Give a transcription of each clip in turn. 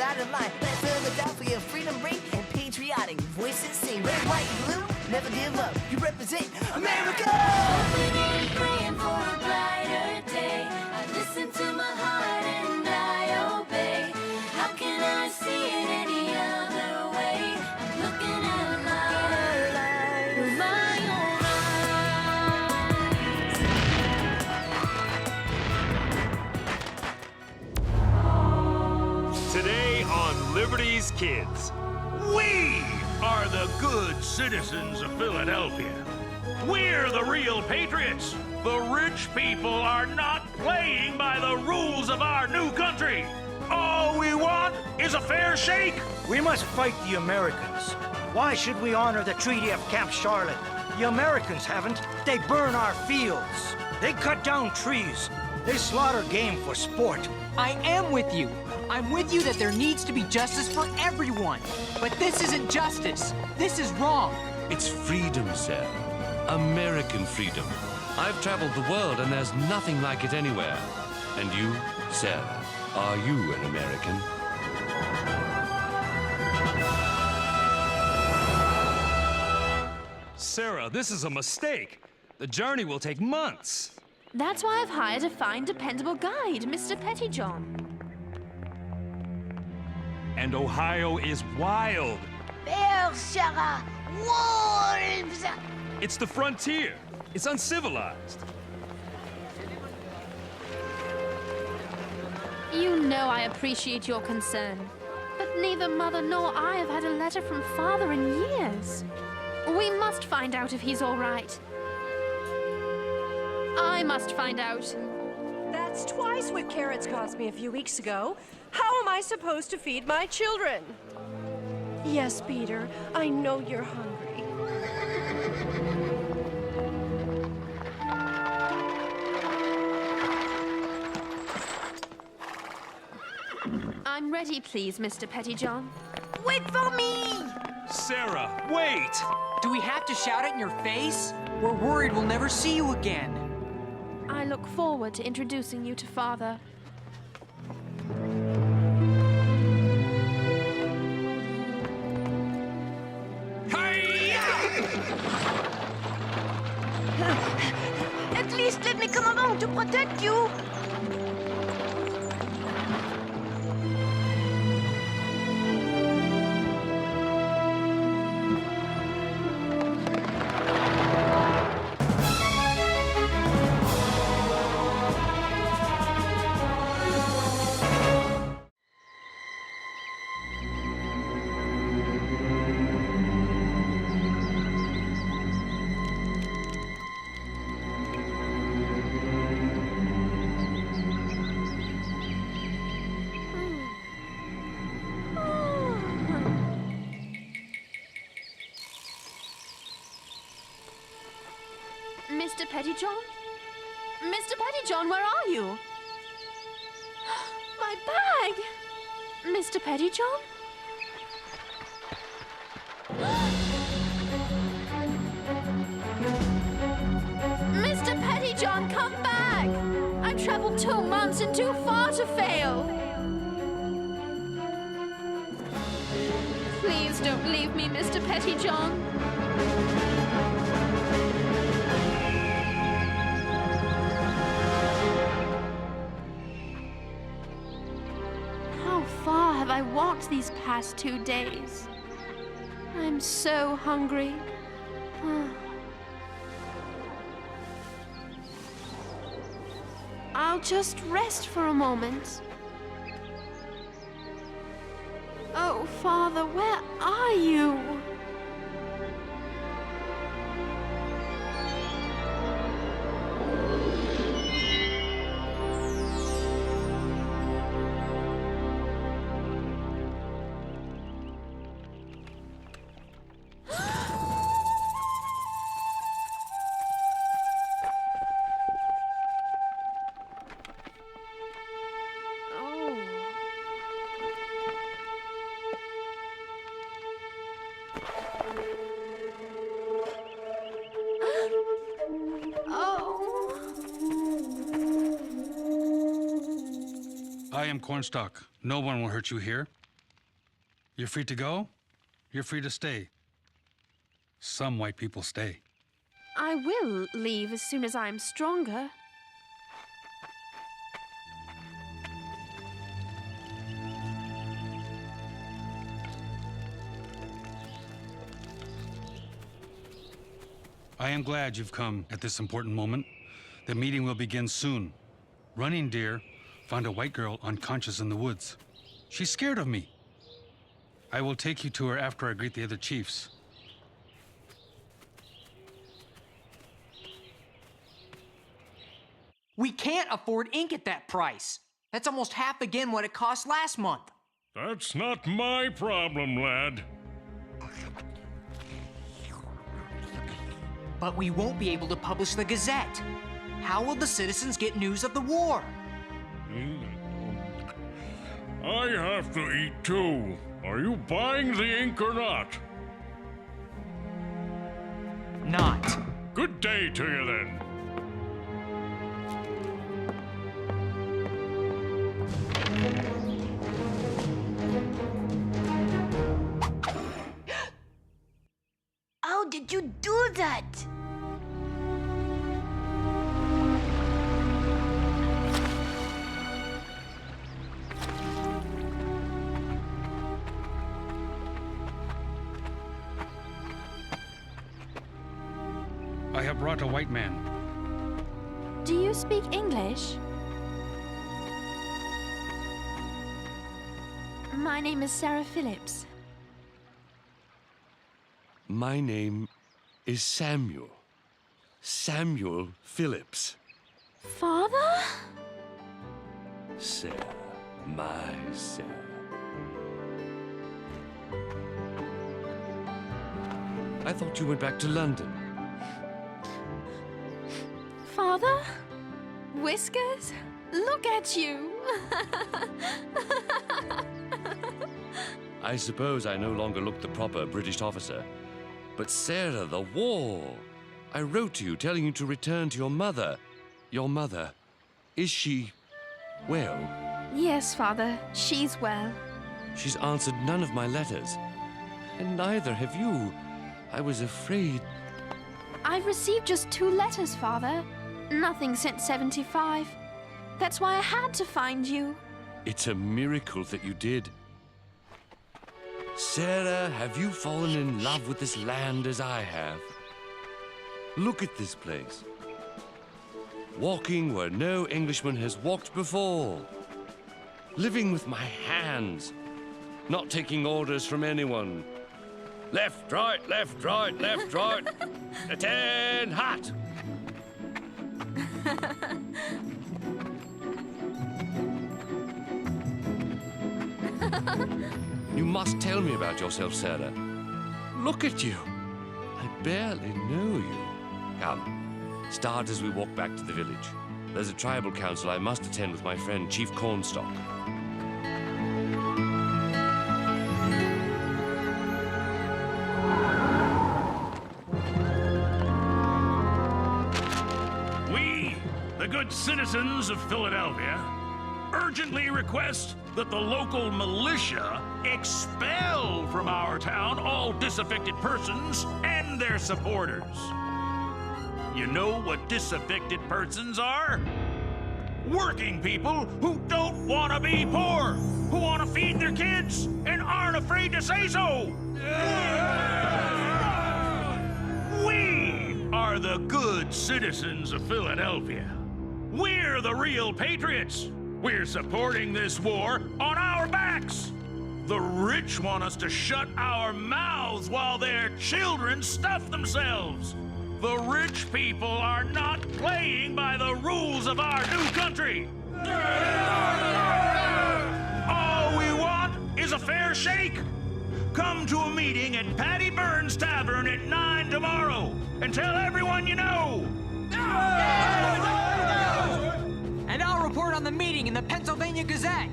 out of line. Let's fill the doubt for your freedom ring and patriotic voices sing. Red, white, blue, never give up. You represent America. Hoping praying for a brighter day. I listen to my heart and I obey. How can I see it any other way? I'm looking at life with my own eyes. Today on Liberty's Kids. We are the good citizens of Philadelphia. We're the real patriots. The rich people are not playing by the rules of our new country. All we want is a fair shake. We must fight the Americans. Why should we honor the Treaty of Camp Charlotte? The Americans haven't. They burn our fields. They cut down trees. They slaughter game for sport. I am with you. I'm with you that there needs to be justice for everyone. But this isn't justice. This is wrong. It's freedom, sir. American freedom. I've traveled the world and there's nothing like it anywhere. And you, sir, are you an American? Sarah, this is a mistake. The journey will take months. That's why I've hired a fine, dependable guide, Mr. Pettyjohn. And Ohio is wild. Bears, Sarah! Wolves! It's the frontier. It's uncivilized. You know I appreciate your concern, but neither Mother nor I have had a letter from Father in years. We must find out if he's all right. I must find out. That's twice what carrots cost me a few weeks ago. How am I supposed to feed my children? Yes, Peter, I know you're hungry. I'm ready, please, Mr. Pettyjohn. Wait for me! Sarah, wait! Do we have to shout it in your face? We're worried we'll never see you again. I look forward to introducing you to Father. At least let me come along to protect you. Mr. Pettyjohn? Mr. Pettyjohn, where are you? My bag! Mr. Pettyjohn? Mr. Pettyjohn, come back! I've traveled 2 months and too far to fail. Please don't leave me, Mr. Pettyjohn. How far have I walked these past 2 days? I'm so hungry. I'll just rest for a moment. Oh, Father, where are you? I am Cornstalk. No one will hurt you here. You're free to go. You're free to stay. Some white people stay. I will leave as soon as I'm stronger. I am glad you've come at this important moment. The meeting will begin soon. Running Deer found a white girl unconscious in the woods. She's scared of me. I will take you to her after I greet the other chiefs. We can't afford ink at that price. That's almost half again what it cost last month. That's not my problem, lad. But we won't be able to publish the Gazette. How will the citizens get news of the war? I have to eat too. Are you buying the ink or not? Not. Good day to you then. How did you do that? I have brought a white man. Do you speak English? My name is Sarah Phillips. My name is Samuel. Samuel Phillips. Father? Sarah, my Sarah. I thought you went back to London. Father? Whiskers? Look at you! I suppose I no longer look the proper British officer. But Sarah, the war! I wrote to you telling you to return to your mother. Your mother. Is she well? Yes, Father. She's well. She's answered none of my letters. And neither have you. I was afraid. I've received just 2 letters, Father. Nothing since 75. That's why I had to find you. It's a miracle that you did. Sarah, have you fallen in love with this land as I have? Look at this place. Walking where no Englishman has walked before. Living with my hands. Not taking orders from anyone. Left, right, left, right, left, right. Attend, hot! You must tell me about yourself, Sarah. Look at you. I barely know you. Come, start as we walk back to the village. There's a tribal council I must attend with my friend Chief Cornstalk. We, the good citizens of Philadelphia, urgently request that the local militia expel from our town all disaffected persons and their supporters. You know what disaffected persons are? Working people who don't want to be poor, who want to feed their kids and aren't afraid to say so. We are the good citizens of Philadelphia. We're the real patriots. We're supporting this war on our backs. The rich want us to shut our mouths while their children stuff themselves. The rich people are not playing by the rules of our new country. All we want is a fair shake. Come to a meeting at Patty Burns' Tavern at 9 tomorrow and tell everyone you know. And I'll report on the meeting in the Pennsylvania Gazette.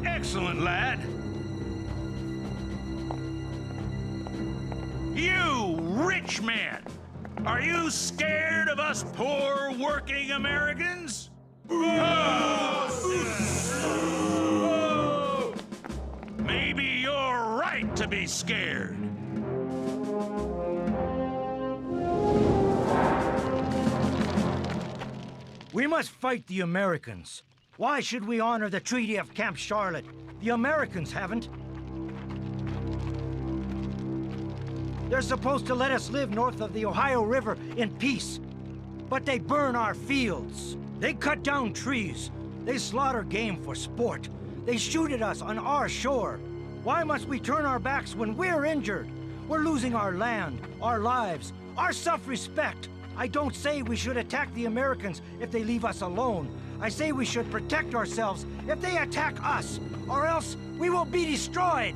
Excellent, lad. You rich man, are you scared of us poor working Americans? be scared. We must fight the Americans. Why should we honor the Treaty of Camp Charlotte? The Americans haven't. They're supposed to let us live north of the Ohio River in peace. But they burn our fields. They cut down trees. They slaughter game for sport. They shoot at us on our shore. Why must we turn our backs when we're injured? We're losing our land, our lives, our self-respect. I don't say we should attack the Americans if they leave us alone. I say we should protect ourselves if they attack us, or else we will be destroyed.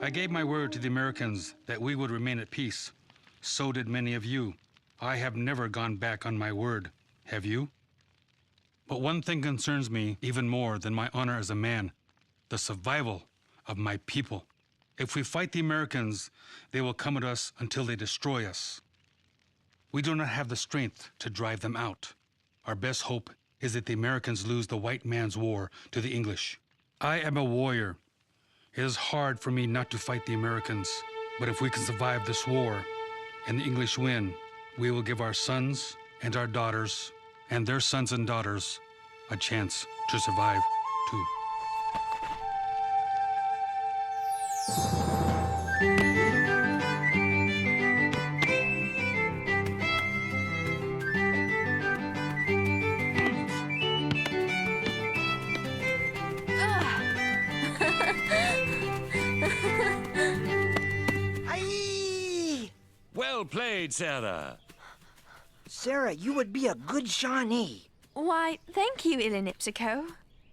I gave my word to the Americans that we would remain at peace. So did many of you. I have never gone back on my word. Have you? But one thing concerns me even more than my honor as a man: the survival of my people. If we fight the Americans, they will come at us until they destroy us. We do not have the strength to drive them out. Our best hope is that the Americans lose the white man's war to the English. I am a warrior. It is hard for me not to fight the Americans, but if we can survive this war and the English win, we will give our sons and our daughters and their sons and daughters a chance to survive too. Well played, Sarah. Sarah, you would be a good Shawnee. Why, thank you, Ilinipsico.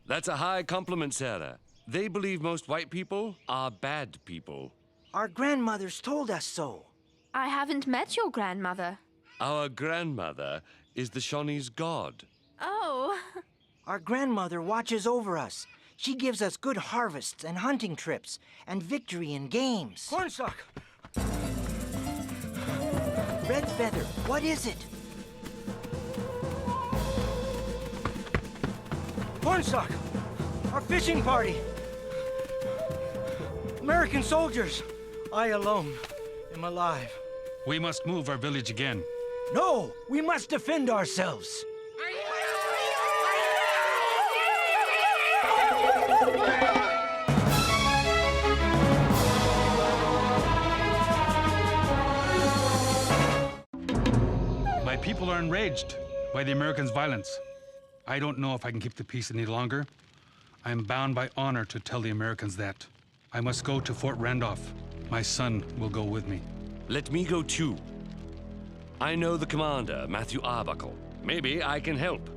That's a high compliment, Sarah. They believe most white people are bad people. Our grandmothers told us so. I haven't met your grandmother. Our grandmother is the Shawnee's god. Oh. Our grandmother watches over us. She gives us good harvests and hunting trips and victory in games. Cornstalk! Red Feather, what is it? Cornstalk! Our fishing party! American soldiers! I alone am alive. We must move our village again. No! We must defend ourselves! My people are enraged by the Americans' violence. I don't know if I can keep the peace any longer. I am bound by honor to tell the Americans that. I must go to Fort Randolph. My son will go with me. Let me go too. I know the commander, Matthew Arbuckle. Maybe I can help.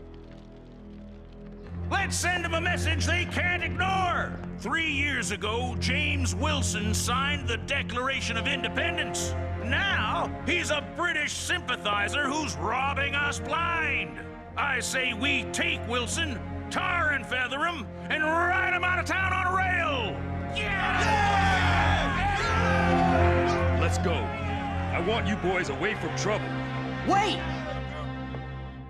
Let's send them a message they can't ignore. 3 years ago, James Wilson signed the Declaration of Independence. Now, he's a British sympathizer who's robbing us blind. I say we take Wilson, tar and feather him, and ride him out of town on a rail. Yeah! Let's go. I want you boys away from trouble. Wait!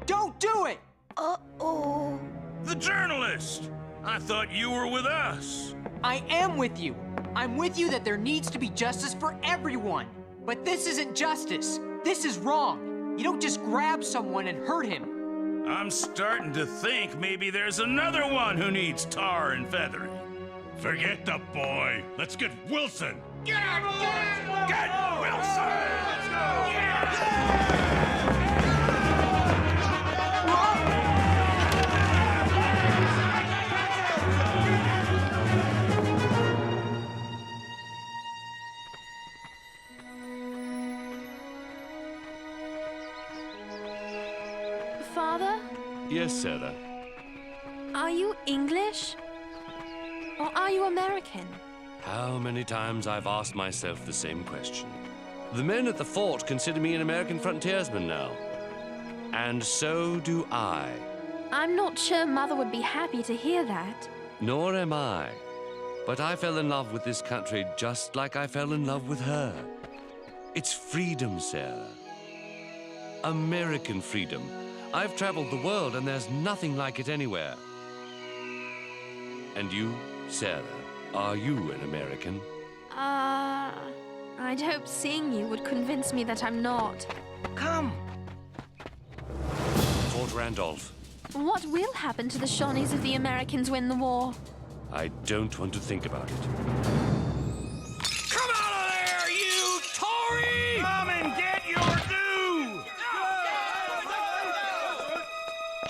Don't do it! Uh-oh. The journalist! I thought you were with us. I am with you. I'm with you that there needs to be justice for everyone. But this isn't justice. This is wrong. You don't just grab someone and hurt him. I'm starting to think maybe there's another one who needs tar and feathering. Forget the boy. Let's get Wilson. Get him! Get Wilson! Let's go! Father, Yes, Sarah. are you English? Or are you American? How many times I've asked myself the same question. The men at the fort consider me an American frontiersman now. And so do I. I'm not sure Mother would be happy to hear that. Nor am I. But I fell in love with this country just like I fell in love with her. It's freedom, Sarah. American freedom. I've traveled the world and there's nothing like it anywhere. And you, Sarah, are you an American? I'd hope seeing you would convince me that I'm not. Come. Fort Randolph. What will happen to the Shawnees if the Americans win the war? I don't want to think about it. Come out of there, you Tory! Come and get your due!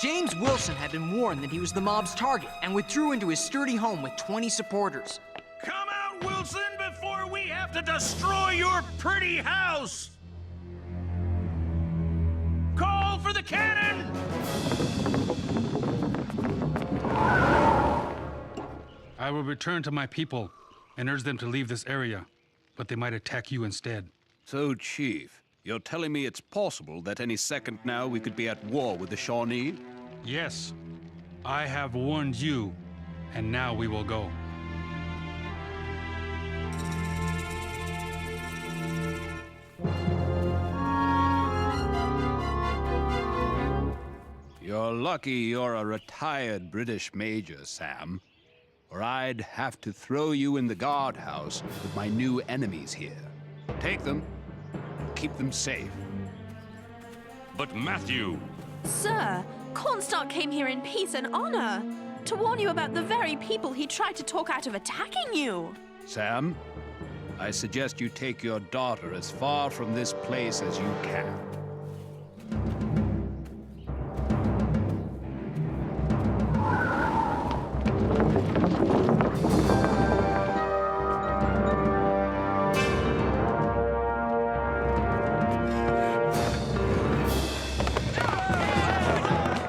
James Wilson had been warned that he was the mob's target and withdrew into his sturdy home with 20 supporters. Come out, Wilson, before we have to destroy your pretty house! Call for the cannon! I will return to my people and urge them to leave this area, but they might attack you instead. So, Chief, you're telling me it's possible that any second now we could be at war with the Shawnee? Yes, I have warned you, and now we will go. You're lucky you're a retired British major, Sam, or I'd have to throw you in the guardhouse with my new enemies here. Take them, keep them safe. But Matthew! Sir, Cornstalk came here in peace and honor to warn you about the very people he tried to talk out of attacking you. Sam, I suggest you take your daughter as far from this place as you can.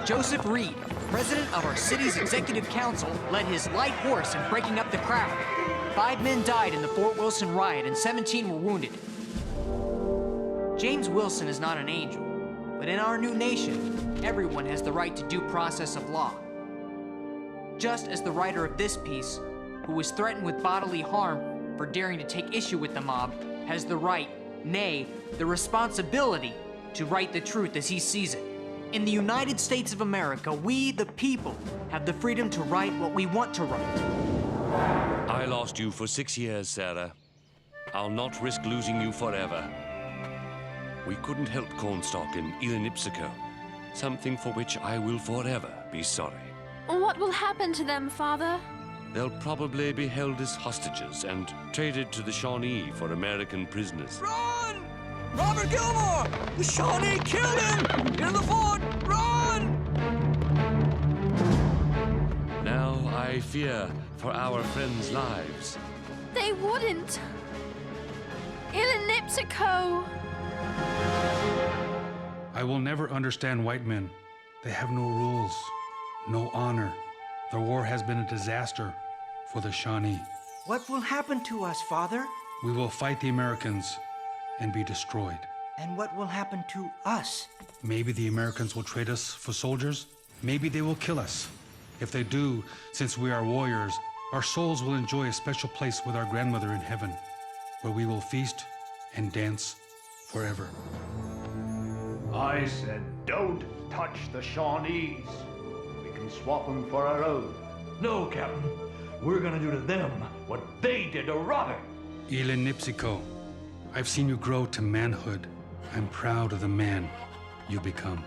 Joseph Reed, president of our city's executive council, led his light horse in breaking up the crowd. 5 men died in the Fort Wilson riot and 17 were wounded. James Wilson is not an angel, but in our new nation, everyone has the right to due process of law. Just as the writer of this piece, who was threatened with bodily harm for daring to take issue with the mob, has the right, nay, the responsibility, to write the truth as he sees it. In the United States of America, we, the people, have the freedom to write what we want to write. I lost you for 6 years, Sarah. I'll not risk losing you forever. We couldn't help Cornstalk and Ipsico, something for which I will forever be sorry. What will happen to them, Father? They'll probably be held as hostages and traded to the Shawnee for American prisoners. Run! Robert Gilmore! The Shawnee killed him! In the fort! Run! Now I fear for our friends' lives. They wouldn't. Ipsico! I will never understand white men. They have no rules, no honor. The war has been a disaster for the Shawnee. What will happen to us, Father? We will fight the Americans and be destroyed. And what will happen to us? Maybe the Americans will trade us for soldiers. Maybe they will kill us. If they do, since we are warriors, our souls will enjoy a special place with our grandmother in heaven, where we will feast and dance forever. I said, don't touch the Shawnees. We can swap them for our own. No, Captain. We're gonna do to them what they did to Robert. Ipsico, I've seen you grow to manhood. I'm proud of the man you become.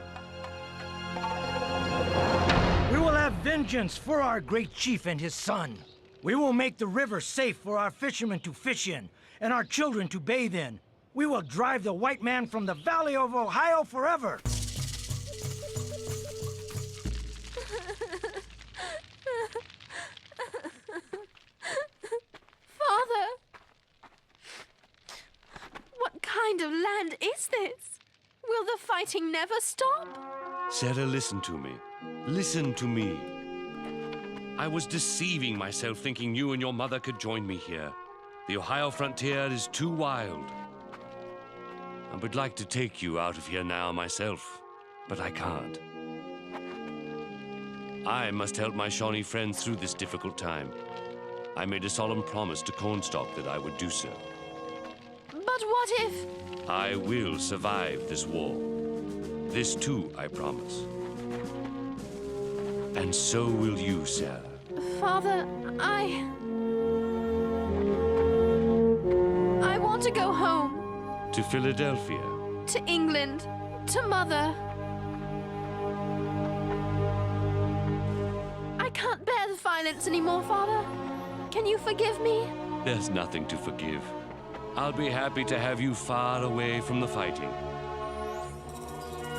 We will have vengeance for our great chief and his son. We will make the river safe for our fishermen to fish in and our children to bathe in. We will drive the white man from the Valley of Ohio forever. Father! What kind of land is this? Will the fighting never stop? Sarah, listen to me. Listen to me. I was deceiving myself thinking you and your mother could join me here. The Ohio frontier is too wild. I would like to take you out of here now myself, but I can't. I must help my Shawnee friends through this difficult time. I made a solemn promise to Cornstalk that I would do so. But what if... I will survive this war. This too, I promise. And so will you, Sarah. Father, I want to go home. To Philadelphia. To England. To Mother. I can't bear the violence anymore, Father. Can you forgive me? There's nothing to forgive. I'll be happy to have you far away from the fighting.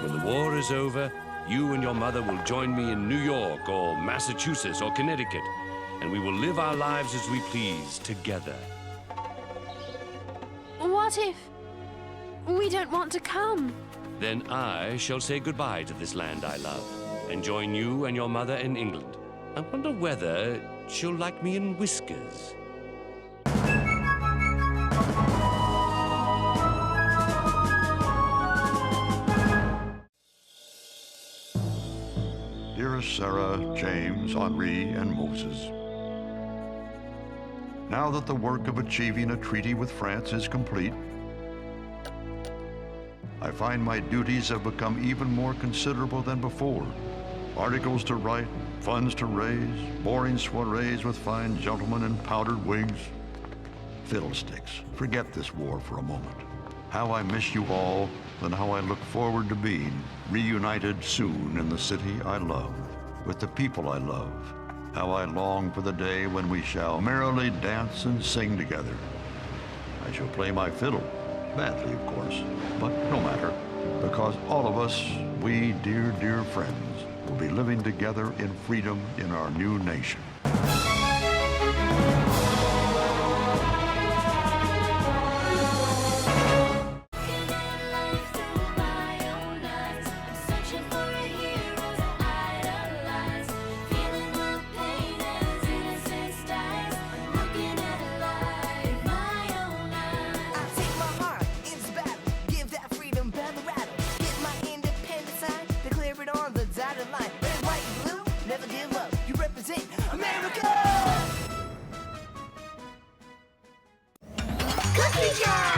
When the war is over, you and your mother will join me in New York or Massachusetts or Connecticut, and we will live our lives as we please together. What if we don't want to come? Then I shall say goodbye to this land I love and join you and your mother in England. I wonder whether she'll like me in whiskers. Dearest Sarah, James, Henri, and Moses, now that the work of achieving a treaty with France is complete, I find my duties have become even more considerable than before. Articles to write, funds to raise, boring soirees with fine gentlemen in powdered wigs. Fiddlesticks, forget this war for a moment. How I miss you all, and how I look forward to being reunited soon in the city I love, with the people I love. How I long for the day when we shall merrily dance and sing together. I shall play my fiddle, badly of course, but no matter, because all of us, we dear, dear friends, will be living together in freedom in our new nation. Cookie Jar!